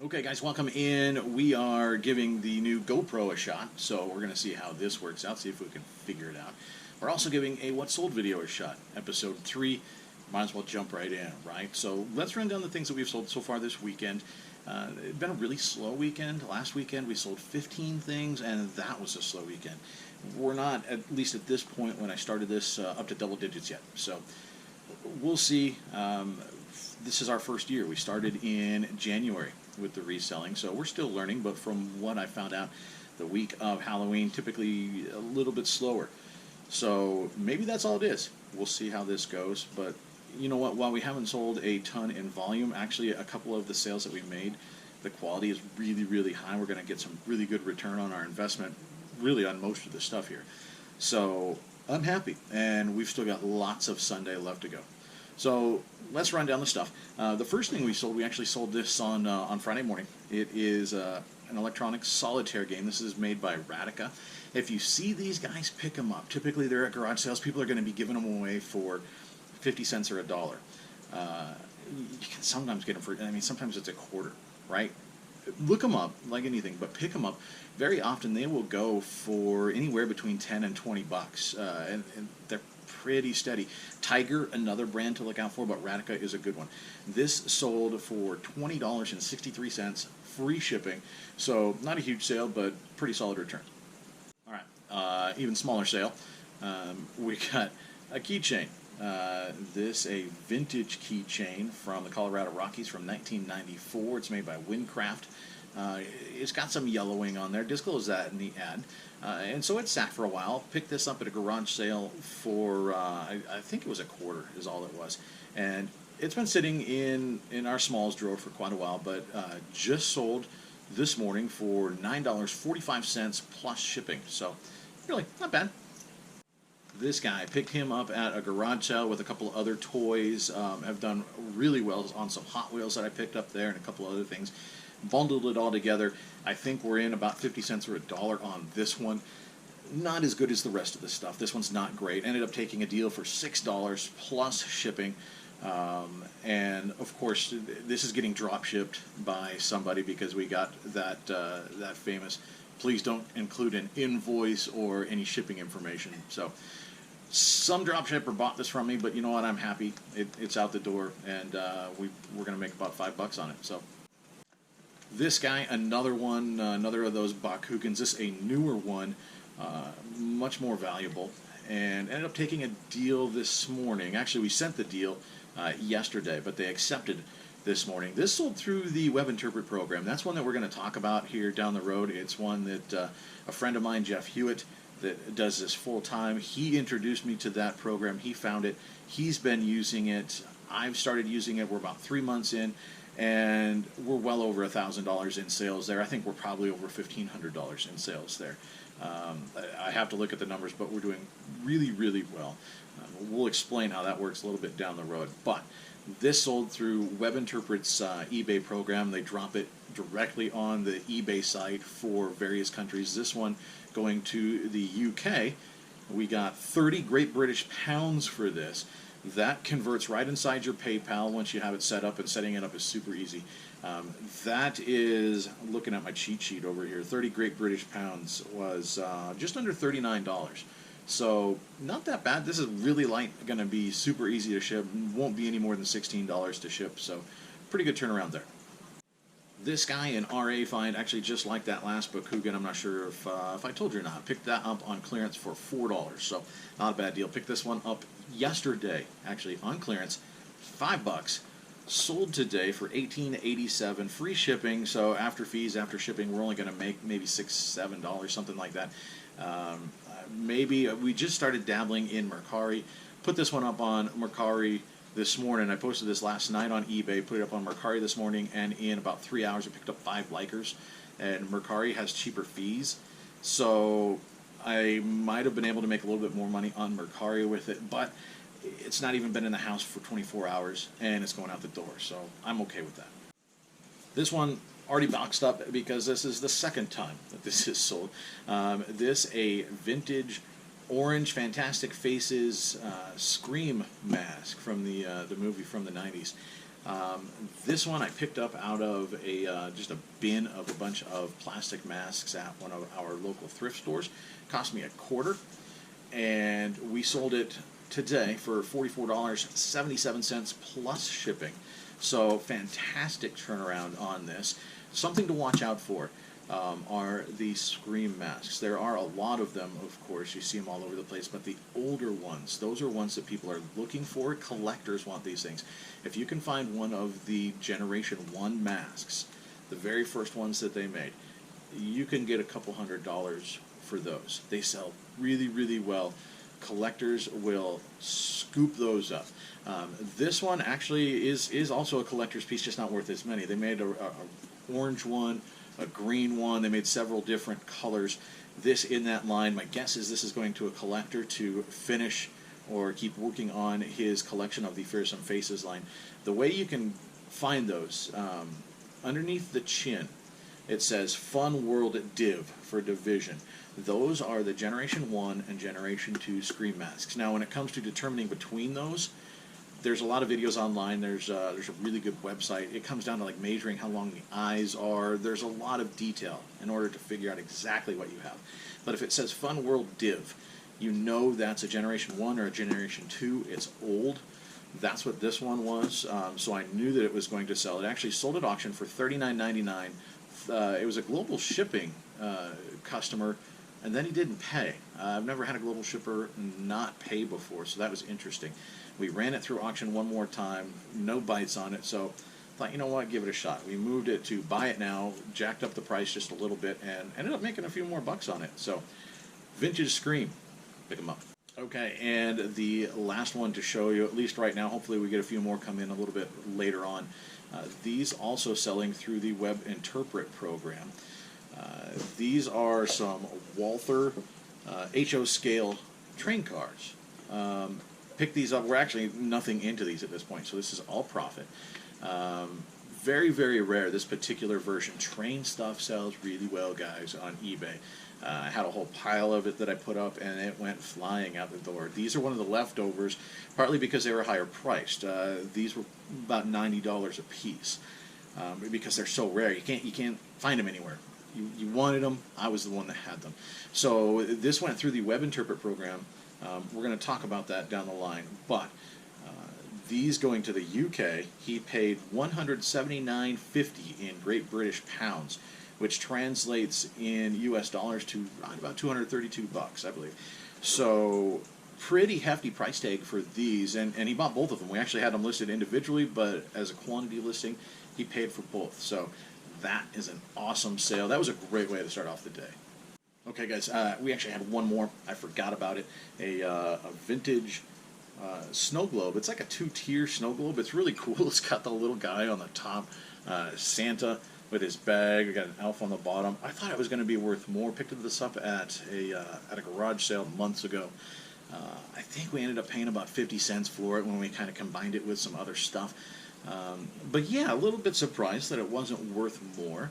Okay, guys, welcome in. We are giving the new GoPro a shot, so we're going to see how this works out, see if we can figure it out. We're also giving a What Sold video a shot, episode 3. Might as well jump right in, right? So let's run down the things that we've sold so far this weekend. It's been a really slow weekend. Last weekend we sold 15 things, and that was a slow weekend. We're not, at least at this point when I started this, up to double digits yet. So we'll see. This is our first year. We started in January with the reselling, so we're still learning, but from what I found out, the week of Halloween typically a little bit slower. So maybe that's all it is. We'll see how this goes, but you know what, while we haven't sold a ton in volume, actually a couple of the sales that we made, the quality is really, really high. We're going to get some really good return on our investment, really on most of the stuff here. So I'm happy, and we've still got lots of Sunday left to go. So let's run down the stuff. The first thing we sold, we actually sold this on Friday morning. It is an electronic solitaire game. This is made by Radica. If you see these guys, pick them up. Typically they're at garage sales. People are going to be giving them away for 50 cents or $1. You can sometimes get them for, sometimes it's a quarter, right? Look them up, like anything, but pick them up. Very often they will go for anywhere between 10 and 20 bucks, and they're pretty steady. Tiger, another brand to look out for, but Radica is a good one. This sold for $20.63, free shipping, so not a huge sale, but pretty solid return. All right, even smaller sale. We got a keychain. This a vintage keychain from the Colorado Rockies from 1994. It's made by Windcraft. It's got some yellowing on there. Disclose that in the ad. And so it sat for a while. Picked this up at a garage sale for, I think it was a quarter is all it was. And it's been sitting in our smalls drawer for quite a while, but just sold this morning for $9.45 plus shipping. So really, not bad. This guy, picked him up at a garage sale with a couple of other toys. Have done really well on some Hot Wheels that I picked up there and a couple other things. Bundled it all together. I think we're in about 50 cents or $1 on this one. Not as good as the rest of the stuff. This one's not great. Ended up taking a deal for $6 plus shipping. And of course, this is getting drop shipped by somebody because we got that famous, please don't include an invoice or any shipping information. So some drop shipper bought this from me, but you know what? I'm happy. It's out the door, and we're going to make about $5 on it. So this guy, another one, another of those Bakugans. This is a newer one, much more valuable, and ended up taking a deal this morning. Actually, we sent the deal yesterday, but they accepted this morning. This sold through the Web Interpret program. That's one that we're going to talk about here down the road. It's one that a friend of mine, Jeff Hewitt, that does this full time. He introduced me to that program. He found it. He's been using it. I've started using it. We're about 3 months in, and we're well over $1,000 in sales there. I think we're probably over $1,500 in sales there. I have to look at the numbers, but we're doing really, really well. We'll explain how that works a little bit down the road. But this sold through Web Interpret's eBay program. They drop it directly on the eBay site for various countries. This one going to the UK. We got 30 Great British pounds for this. That converts right inside your PayPal once you have it set up, and setting it up is super easy. That is, looking at my cheat sheet over here, 30 Great British pounds was just under $39. So not that bad. This is really light, going to be super easy to ship. Won't be any more than $16 to ship, so pretty good turnaround there. This guy, an RA find, actually just like that last Bakugan. I'm not sure if I told you or not. Picked that up on clearance for $4, so not a bad deal. Picked this one up yesterday, actually on clearance, $5. Sold today for $18.87, free shipping. So after fees, after shipping, we're only going to make maybe $6, $7, something like that. Maybe we just started dabbling in Mercari. Put this one up on Mercari this morning. I posted this last night on eBay, put it up on Mercari this morning, and in about 3 hours I picked up 5 likers. And Mercari has cheaper fees, so I might have been able to make a little bit more money on Mercari with it, but it's not even been in the house for 24 hours, and it's going out the door, so I'm okay with that. This one already boxed up because this is the second time that this is sold. This a vintage orange Fantastic Faces Scream mask from the movie from the 90s. This one I picked up out of just a bin of a bunch of plastic masks at one of our local thrift stores. Cost me $0.25, and we sold it today for $44.77 plus shipping. So fantastic turnaround on this. Something to watch out for are the Scream masks. There are a lot of them, of course. You see them all over the place, but the older ones, those are ones that people are looking for. Collectors want these things. If you can find one of the Generation 1 masks, the very first ones that they made, you can get a couple $100s for those. They sell really, really well. Collectors will scoop those up. This one actually is also a collector's piece, just not worth as many. They made a orange one, a green one. They made several different colors. This in that line, my guess is this is going to a collector to finish or keep working on his collection of the Fearsome Faces line. The way you can find those, underneath the chin, it says Fun World Div for Division. Those are the Generation 1 and Generation 2 Scream masks. Now, when it comes to determining between those, there's a lot of videos online. There's a really good website. It comes down to like measuring how long the eyes are. There's a lot of detail in order to figure out exactly what you have. But if it says Fun World Div, you know that's a Generation 1 or a Generation 2. It's old. That's what this one was. So I knew that it was going to sell. It actually sold at auction for $39.99. It was a global shipping customer, and then he didn't pay. I've never had a global shipper not pay before, so that was interesting. We ran it through auction one more time, no bites on it, so thought, you know what, give it a shot. We moved it to buy it now, jacked up the price just a little bit, and ended up making a few more bucks on it. So, Vintage Scream, pick them up. Okay, and the last one to show you, at least right now, hopefully we get a few more come in a little bit later on. These also selling through the Web Interpret program. These are some Walther HO scale train cars. Pick these up. We're actually nothing into these at this point, so this is all profit. Very, very rare. This particular version. Train stuff sells really well, guys, on eBay. I had a whole pile of it that I put up, and it went flying out the door. These are one of the leftovers, partly because they were higher priced. These were about $90 a piece, because they're so rare. You can't find them anywhere. You wanted them. I was the one that had them. So this went through the Web Interpret program. We're going to talk about that down the line, but these going to the UK, he paid $179.50 in Great British pounds, which translates in US dollars to around about 232 bucks, I believe. So pretty hefty price tag for these, and he bought both of them. We actually had them listed individually, but as a quantity listing, he paid for both. So that is an awesome sale. That was a great way to start off the day. Okay, guys, we actually had one more. I forgot about it. A vintage snow globe. It's like a two-tier snow globe. It's really cool. It's got the little guy on the top, Santa with his bag. We got an elf on the bottom. I thought it was going to be worth more. Picked this up at a garage sale months ago. I think we ended up paying about 50 cents for it when we kind of combined it with some other stuff. But yeah, a little bit surprised that it wasn't worth more.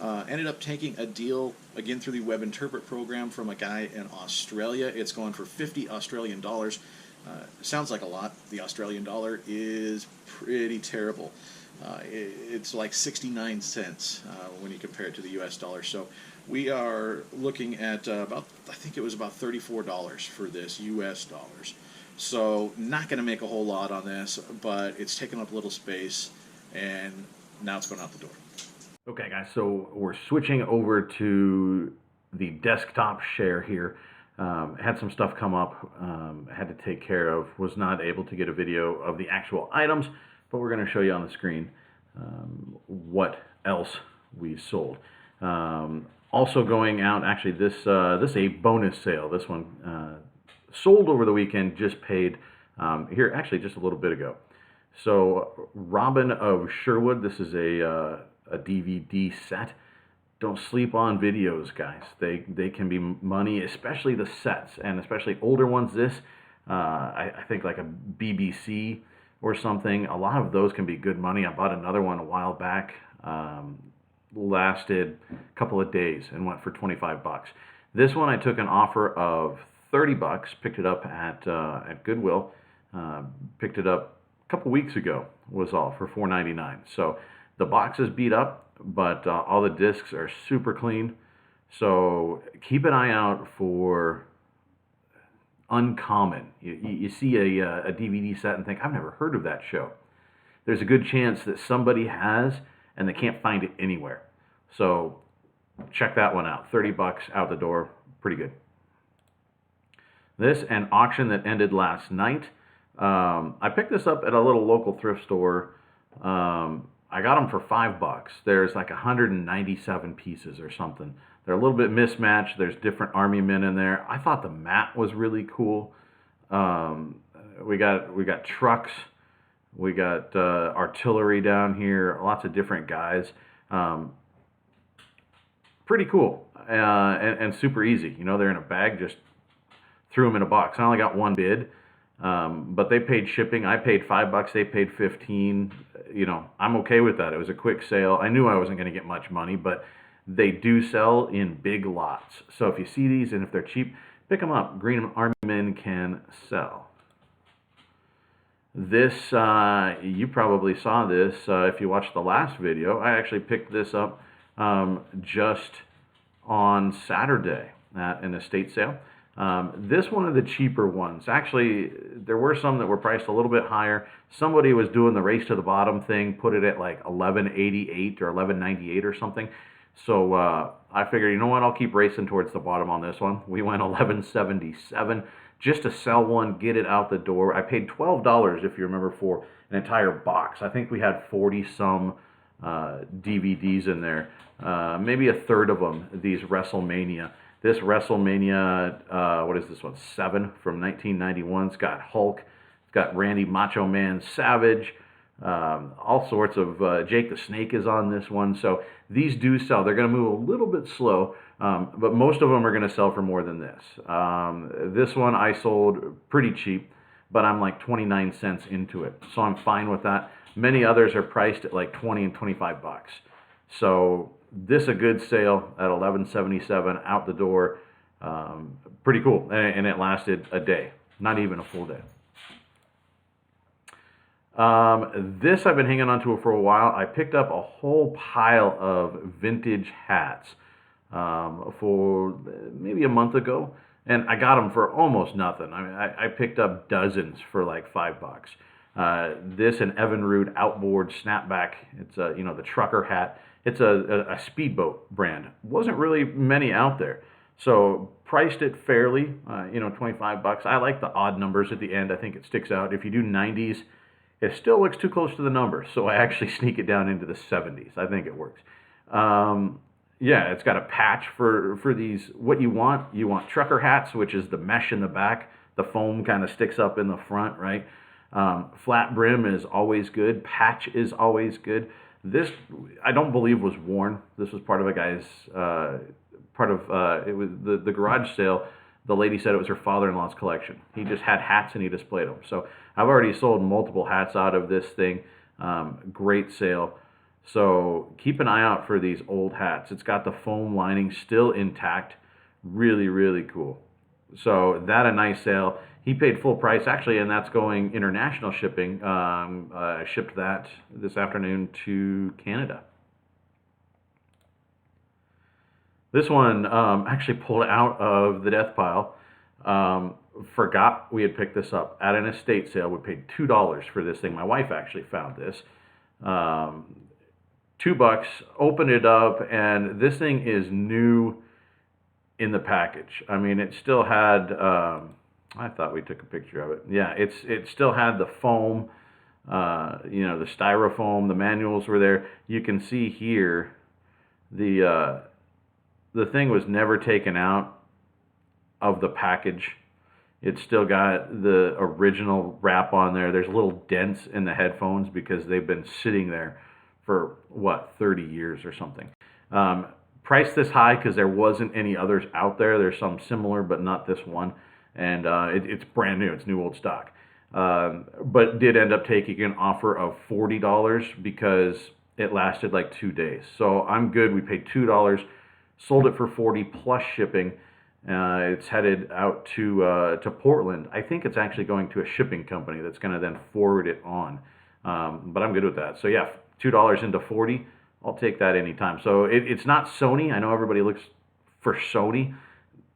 Ended up taking a deal, again, through the Web Interpret program from a guy in Australia. It's going for 50 Australian dollars. Sounds like a lot. The Australian dollar is pretty terrible. It's like 69 cents when you compare it to the US dollar. So we are looking at I think it was about $34 for this US dollars. So not going to make a whole lot on this, but it's taking up a little space, and now it's going out the door. Okay, guys, so we're switching over to the desktop share here. Had some stuff come up, had to take care of, was not able to get a video of the actual items, but we're going to show you on the screen what else we sold. Also going out, actually this is a bonus sale. This one sold over the weekend, just paid here actually just a little bit ago. So Robin of Sherwood, this is a DVD set. Don't sleep on videos, guys. They can be money, especially the sets, and especially older ones. This, I think like a BBC or something, a lot of those can be good money. I bought another one a while back, lasted a couple of days and went for 25 bucks. This one I took an offer of 30 bucks, picked it up at Goodwill, picked it up a couple weeks ago was all for $4.99. So the box is beat up, but all the discs are super clean. So keep an eye out for Uncommon. You see a DVD set and think, I've never heard of that show. There's a good chance that somebody has and they can't find it anywhere. So check that one out. 30 bucks out the door. Pretty good. This, an auction that ended last night. I picked this up at a little local thrift store. I got them for $5. There's like 197 pieces or something. They're a little bit mismatched. There's different army men in there. I thought the mat was really cool. We got trucks. We got artillery down here. Lots of different guys. Pretty cool and super easy. You know, they're in a bag. Just threw them in a box. I only got one bid, but they paid shipping. I paid $5. They paid 15. You know, I'm okay with that. It was a quick sale. I knew I wasn't going to get much money, but they do sell in big lots. So if you see these and if they're cheap, pick them up. Green Army Men can sell. This, you probably saw this if you watched the last video. I actually picked this up just on Saturday at an estate sale. This one of the cheaper ones. Actually, there were some that were priced a little bit higher. Somebody was doing the race to the bottom thing, put it at like $11.88 or $11.98 or something. So I figured, you know what, I'll keep racing towards the bottom on this one. We went $11.77 just to sell one, get it out the door. I paid $12, if you remember, for an entire box. I think we had 40-some DVDs in there. Maybe a third of them, these WrestleMania. This WrestleMania, what is this one? 7 from 1991. It's got Hulk. It's got Randy Macho Man Savage. All sorts of, Jake the Snake is on this one. So these do sell. They're going to move a little bit slow, but most of them are going to sell for more than this. This one I sold pretty cheap, but I'm like 29 cents into it. So I'm fine with that. Many others are priced at like 20 and 25 bucks. So this a good sale at $11.77 out the door. Pretty cool. And it lasted a day, not even a full day. This I've been hanging on to for a while. I picked up a whole pile of vintage hats for maybe a month ago, and I got them for almost nothing. I mean, I picked up dozens for like $5. This an Evinrude outboard snapback. It's a, you know, the trucker hat. It's a speedboat brand. Wasn't really many out there, so priced it fairly. You know, 25 bucks. I like the odd numbers at the end. I think it sticks out. If you do 90s. It still looks too close to the numbers, so I actually sneak it down into the 70s. I think it works. Yeah, it's got a patch for these, what you want. You want trucker hats, which is the mesh in the back. The foam kind of sticks up in the front, right? Flat brim is always good. Patch is always good. This, I don't believe, was worn. This was part of a guy's, it was the garage sale. The lady said it was her father-in-law's collection. He just had hats and he displayed them. So I've already sold multiple hats out of this thing. Great sale. So keep an eye out for these old hats. It's got the foam lining still intact. Really, really cool. So that a nice sale. He paid full price, actually, and that's going international shipping. I shipped that this afternoon to Canada. This one actually pulled out of the death pile. Forgot we had picked this up at an estate sale. We paid $2 for this thing. My wife actually found this. $2, opened it up, and this thing is new in the package. I mean, it still had, I thought we took a picture of it. Yeah, it still had the foam, you know, the styrofoam. The manuals were there. You can see here the thing was never taken out of the package. It's still got the original wrap on there. There's little dents in the headphones because they've been sitting there for, what, 30 years or something. Priced this high because there wasn't any others out there. There's some similar, but not this one. And it's brand new. It's new old stock. But did end up taking an offer of $40 because it lasted like 2 days. So I'm good. We paid $2. Sold it for $40 plus shipping, It's headed out to Portland. I think it's actually going to a shipping company that's going to then forward it on. But I'm good with that. So yeah, $2 into 40. I'll take that anytime. So it's not Sony. I know everybody looks for Sony.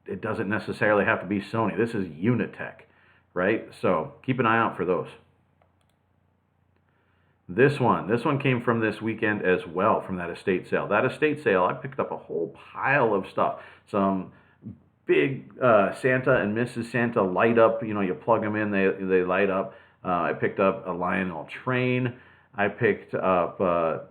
It doesn't necessarily have to be Sony. This is Unitech, right? So keep an eye out for those. This one came from this weekend as well, from that estate sale. That estate sale, I picked up a whole pile of stuff. Some big Santa and Mrs. Santa light up. You know, you plug them in, they light up. I picked up a Lionel train. I picked up a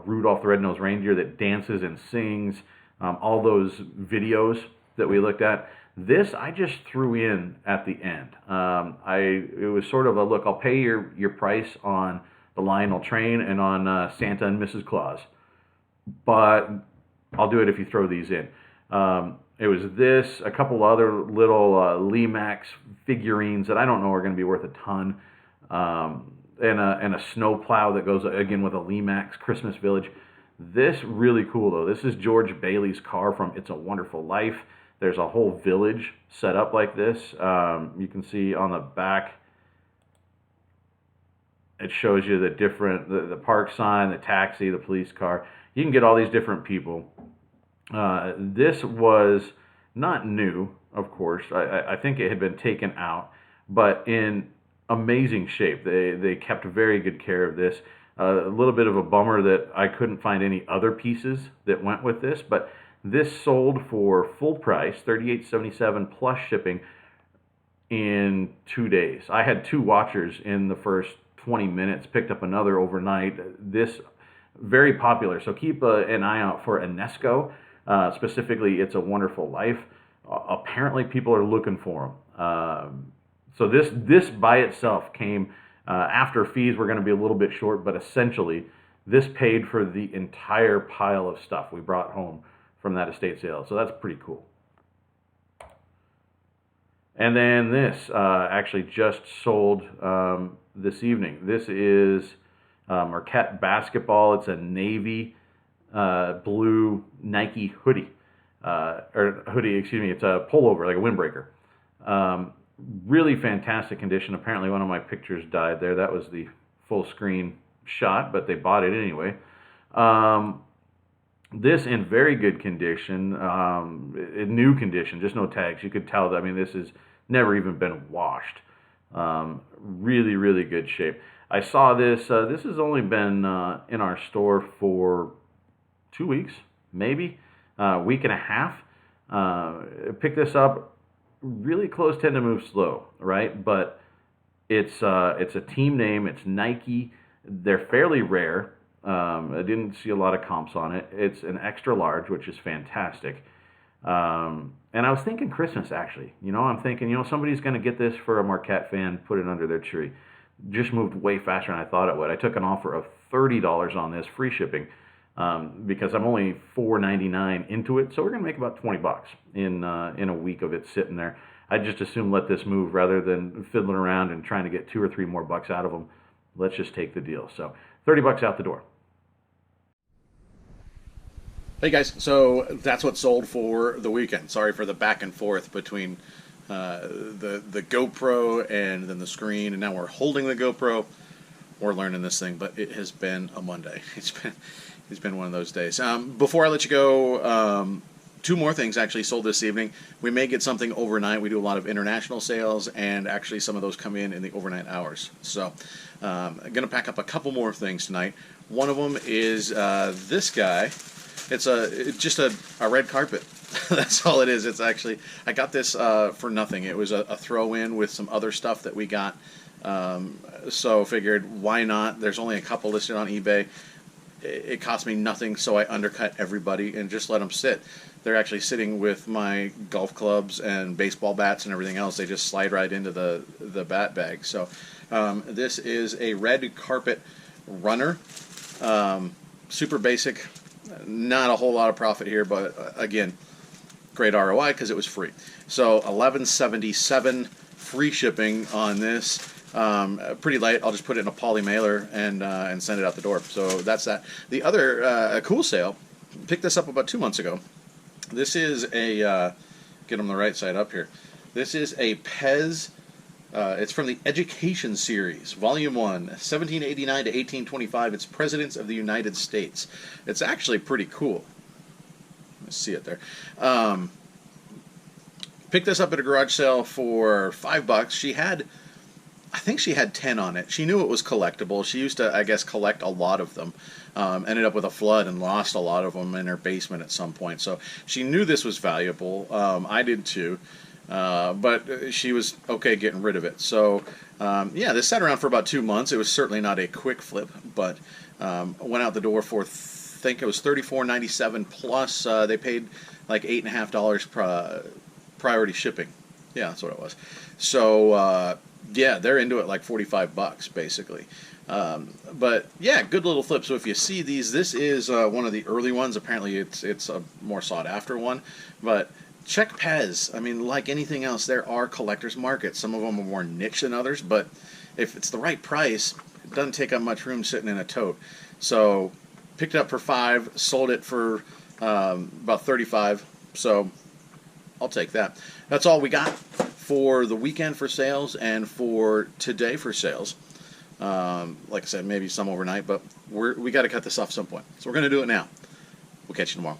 Rudolph the Red-Nosed Reindeer that dances and sings. All those videos that we looked at. This I just threw in at the end. It was sort of a look. I'll pay your price on the Lionel train and on Santa and Mrs. Claus, but I'll do it if you throw these in. It was this, a couple other little Lemax figurines that I don't know are going to be worth a ton, and a snow plow that goes again with a Lemax Christmas Village. This really cool though. This is George Bailey's car from It's a Wonderful Life. There's a whole village set up like this. You can see on the back, it shows you the park sign, the taxi, the police car. You can get all these different people. This was not new, of course. I think it had been taken out, but in amazing shape. They kept very good care of this. A little bit of a bummer that I couldn't find any other pieces that went with this, but this sold for full price, $38.77 plus shipping, in 2 days. I had 2 watchers in the first 20 minutes, picked up another overnight. This very popular, so keep an eye out for Enesco, specifically It's a Wonderful Life. Apparently people are looking for them. So this by itself came after fees were going to be a little bit short, but essentially this paid for the entire pile of stuff we brought home from that estate sale. So that's pretty cool. And then this actually just sold this evening. This is Marquette basketball. It's a navy blue Nike hoodie. It's a pullover, like a windbreaker. Really fantastic condition. Apparently one of my pictures died there. That was the full screen shot, but they bought it anyway. This in very good condition, in new condition, just no tags. You could tell that, I mean, this has never even been washed. Really, really good shape. I saw this, this has only been in our store for 2 weeks, maybe, week and a half. Picked this up. Really clothes tend to move slow, right? But it's a team name. It's Nike. They're fairly rare. I didn't see a lot of comps on it. It's an extra large, which is fantastic. And I was thinking Christmas, actually. You know, I'm thinking, somebody's going to get this for a Marquette fan, put it under their tree. Just moved way faster than I thought it would. I took an offer of $30 on this, free shipping, because I'm only $4.99 into it. So we're going to make about $20 in a week of it sitting there. I just assume let this move rather than fiddling around and trying to get 2 or 3 more bucks out of them. Let's just take the deal. So $30 out the door. Hey guys, so that's what sold for the weekend. Sorry for the back and forth between the GoPro and then the screen, and now we're holding the GoPro. We're learning this thing, but it has been a Monday. It's been one of those days. Before I let you go, 2 more things actually sold this evening. We may get something overnight. We do a lot of international sales, and actually some of those come in the overnight hours. So I'm going to pack up a couple more things tonight. One of them is this guy. It's just a red carpet. That's all it is. It's actually, I got this for nothing. It was a throw-in with some other stuff that we got. So figured, why not? There's only a couple listed on eBay. It cost me nothing, so I undercut everybody and just let them sit. They're actually sitting with my golf clubs and baseball bats and everything else. They just slide right into the bat bag. So this is a red carpet runner. Super basic. Not a whole lot of profit here, but again, great ROI because it was free. So $11.77 free shipping on this. Pretty light. I'll just put it in a poly mailer and send it out the door. So that's that. The other cool sale, picked this up about 2 months ago. This is a get them the right side up here. This is a Pez. It's from the Education Series, Volume 1, 1789 to 1825. It's Presidents of the United States. It's actually pretty cool. Let's see it there. Picked this up at a garage sale for $5. She had, I think she had 10 on it. She knew it was collectible. She used to, I guess, collect a lot of them. Ended up with a flood and lost a lot of them in her basement at some point. So she knew this was valuable. I did too. But she was okay getting rid of it. So, yeah, this sat around for about 2 months. It was certainly not a quick flip, but went out the door for, I think it was $34.97 plus they paid like $8.50 priority shipping. Yeah, that's what it was. So, yeah, they're into it like $45 basically. But yeah, good little flip. So if you see these, this is one of the early ones. Apparently it's a more sought after one, but check Pez. I mean, like anything else, there are collector's markets. Some of them are more niche than others, but if it's the right price, it doesn't take up much room sitting in a tote. So picked it up for $5, sold it for about $35. So I'll take that. That's all we got for the weekend for sales and for today for sales. Like I said, maybe some overnight, but we got to cut this off at some point. So we're going to do it now. We'll catch you tomorrow.